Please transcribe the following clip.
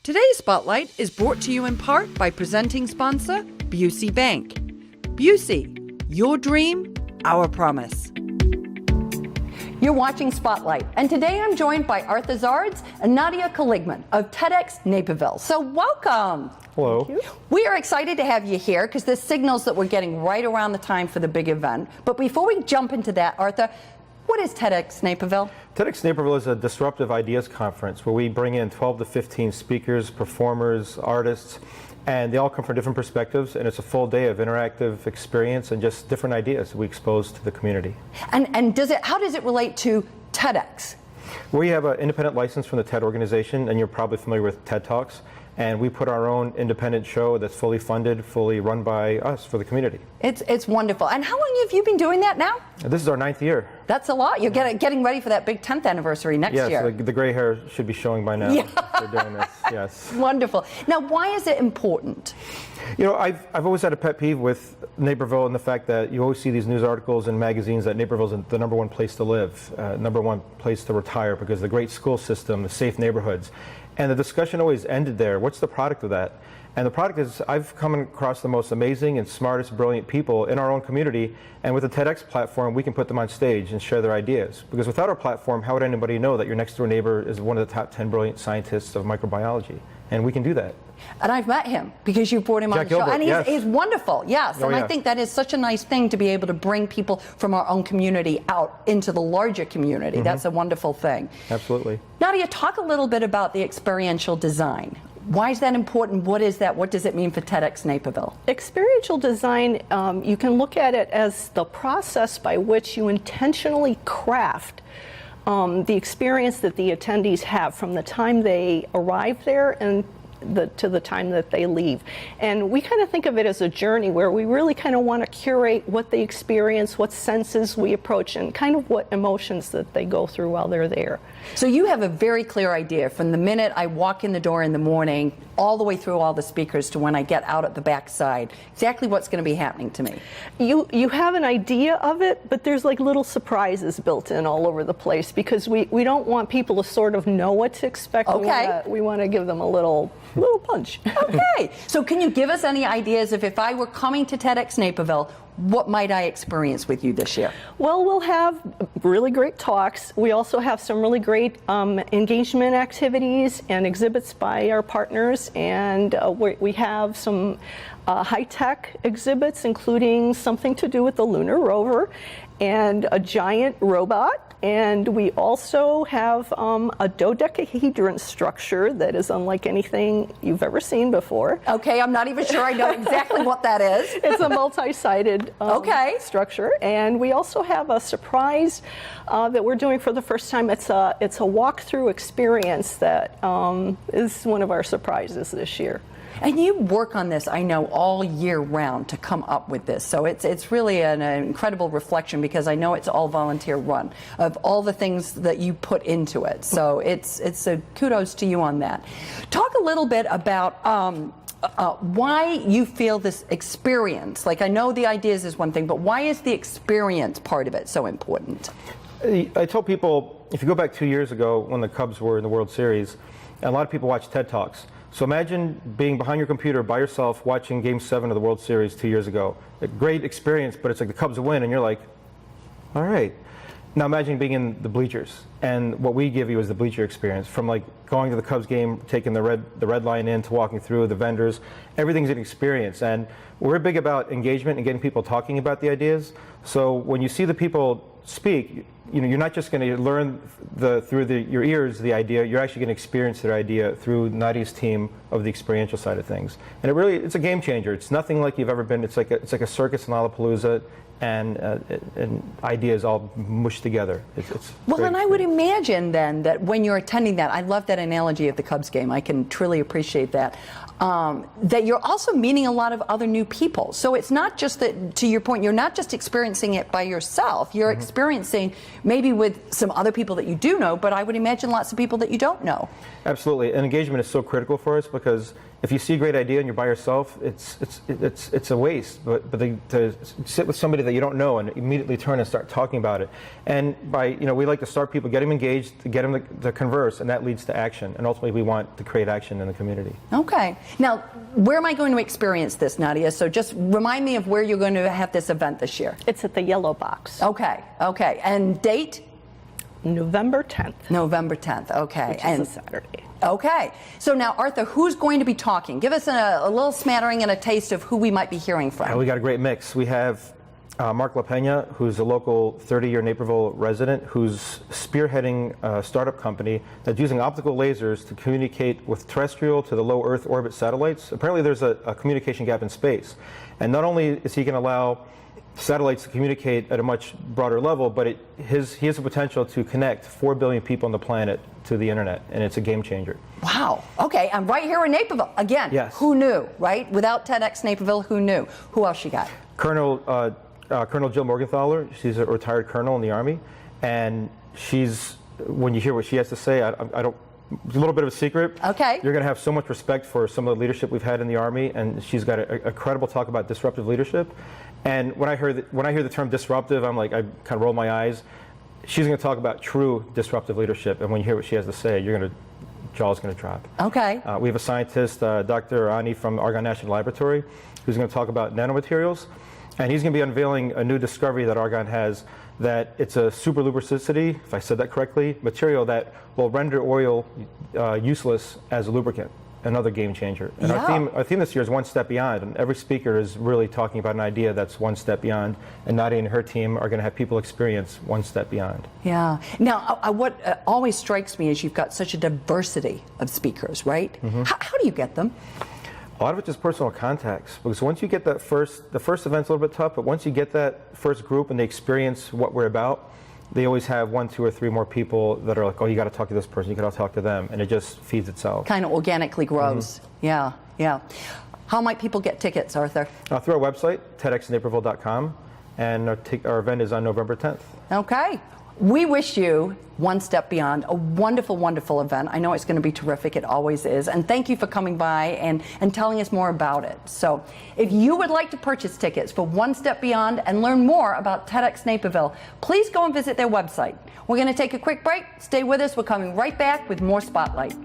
Today's Spotlight is brought to you in part by presenting sponsor, Busey Bank. Busey, your dream, our promise. You're watching Spotlight, and today I'm joined by Arthur Zards and Nadia Kaligman of TEDxNaperville. So welcome. Hello. We are excited to have you here because this signals that we're getting right around the time for the big event. But before we jump into that, Arthur, what is TEDxNaperville? TEDxNaperville is a disruptive ideas conference where we bring in 12 to 15 speakers, performers, artists, and they all come from different perspectives, and it's a full day of interactive experience and just different ideas we expose to the community. And how does it relate to TEDx? We have an independent license from the TED organization, and you're probably familiar with TED Talks. And we put our own independent show that's fully funded, fully run by us for the community. It's wonderful. And how long have you been doing that now? This is our 9th year. That's a lot. You're getting ready for that big 10th anniversary next year. Yes, the gray hair should be showing by now. Yeah. They're doing this, yes. Wonderful. Now, why is it important? You know, I've always had a pet peeve with Naperville and the fact that you always see these news articles in magazines that Naperville is the #1 place to live, #1 place to retire because of the great school system, the safe neighborhoods. And the discussion always ended there. What's the product of that? And the product is I've come across the most amazing and smartest, brilliant people in our own community. And with the TEDx platform, we can put them on stage and share their ideas. Because without our platform, how would anybody know that your next door neighbor is one of the top 10 brilliant scientists of microbiology? And we can do that. And I've met him because you brought him on the show. Gilbert, And yes. he's wonderful, yes. Oh, and yeah. I think that is such a nice thing to be able to bring people from our own community out into the larger community. Mm-hmm. That's a wonderful thing. Absolutely. Nadia, talk a little bit about the experiential design. Why is that important? What is that? What does it mean for TEDxNaperville? Experiential design, you can look at it as the process by which you intentionally craft the experience that the attendees have from the time they arrive there and to the time that they leave. And we kind of think of it as a journey where we really kind of want to curate what they experience, what senses we approach, and kind of what emotions that they go through while they're there. So you have a very clear idea from the minute I walk in the door in the morning all the way through all the speakers to when I get out at the backside, exactly what's going to be happening to me. You have an idea of it, but there's like little surprises built in all over the place because we don't want people to sort of know what to expect. Okay. We want to give them a little punch. Okay. So can you give us any ideas of if I were coming to TEDxNaperville, what might I experience with you this year? Well, we'll have really great talks. We also have some really great engagement activities and exhibits by our partners, and we have some high-tech exhibits, including something to do with the lunar rover and a giant robot. And we also have a dodecahedron structure that is unlike anything you've ever seen before. Okay, I'm not even sure I know exactly what that is. It's a multi-sided structure. And we also have a surprise that we're doing for the first time. It's a walkthrough experience that is one of our surprises this year. And you work on this, I know, all year round to come up with this. So it's really an incredible reflection because I know it's all volunteer run of all the things that you put into it. So it's a kudos to you on that. Talk a little bit about why you feel this experience. Like I know the ideas is one thing, but why is the experience part of it so important? I tell people, if you go back 2 years ago when the Cubs were in the World Series, and a lot of people watch TED Talks. So imagine being behind your computer by yourself watching Game 7 of the World Series 2 years ago. A great experience, but it's like the Cubs win, and you're like, all right. Now imagine being in the bleachers, and what we give you is the bleacher experience. From like going to the Cubs game, taking the red line in, to walking through the vendors, everything's an experience. And we're big about engagement and getting people talking about the ideas. So when you see the people speak, you know, you're not just going to learn through your ears the idea. You're actually going to experience their idea through Nadia's team of the experiential side of things. And it's a game changer. It's nothing like you've ever been. It's like a circus in Lollapalooza, and ideas all mushed together. Well, and I would imagine then that when you're attending that, I love that analogy of the Cubs game. I can truly appreciate that. That you're also meeting a lot of other new people. So it's not just that, to your point, you're not just experiencing it by yourself. You're experiencing maybe with some other people that you do know, but I would imagine lots of people that you don't know. Absolutely, and engagement is so critical for us because if you see a great idea and you're by yourself, it's a waste. But to sit with somebody that that you don't know and immediately turn and start talking about it. And by, we like to start people, get them engaged, get them to converse, and that leads to action. And ultimately, we want to create action in the community. Okay. Now, where am I going to experience this, Nadia? So just remind me of where you're going to have this event this year. It's at the Yellow Box. Okay. And date? November 10th. November 10th. Okay. Which is a Saturday. Okay. So now, Arthur, who's going to be talking? Give us a little smattering and a taste of who we might be hearing from. We got a great mix. We have Mark LaPena, who's a local 30-year Naperville resident who's spearheading a startup company that's using optical lasers to communicate with terrestrial to the low Earth orbit satellites. Apparently there's a communication gap in space. And not only is he going to allow satellites to communicate at a much broader level, but he has the potential to connect 4 billion people on the planet to the internet, and it's a game changer. Wow. Okay, I'm right here in Naperville. Again, yes. Who knew, right? Without TEDxNaperville, who knew? Who else you got? Colonel Jill Morgenthaler, she's a retired colonel in the Army, and when you hear what she has to say, I don't, it's a little bit of a secret. Okay. You're going to have so much respect for some of the leadership we've had in the Army, and she's got a credible talk about disruptive leadership. And when I hear the term disruptive, I kind of roll my eyes. She's going to talk about true disruptive leadership, and when you hear what she has to say, jaw's going to drop. Okay. We have a scientist, Dr. Ani from Argonne National Laboratory, who's going to talk about nanomaterials, and he's going to be unveiling a new discovery that Argonne has, that it's a super lubricity, if I said that correctly, material that will render oil useless as a lubricant. Another game changer. And Yeah. our theme this year is one step beyond, and every speaker is really talking about an idea that's one step beyond, and Nadia and her team are going to have people experience one step beyond. Yeah. Now, what always strikes me is you've got such a diversity of speakers, right? Mm-hmm. How do you get them? A lot of it's just personal contacts, because once you get the first event's a little bit tough, but once you get that first group and they experience what we're about, they always have 1, 2, or 3 more people that are like, oh, you got to talk to this person, you got to talk to them, and it just feeds itself. Kind of organically grows. Mm-hmm. Yeah. How might people get tickets, Arthur? Through our website, TEDxNaperville.com, and our event is on November 10th. Okay. We wish you one step beyond a wonderful, wonderful event. I know it's going to be terrific. It always is. And thank you for coming by and telling us more about it. So if you would like to purchase tickets for One Step Beyond and learn more about TEDx Naperville, please go and visit their website. We're going to take a quick break. Stay with us. We're coming right back with more Spotlight.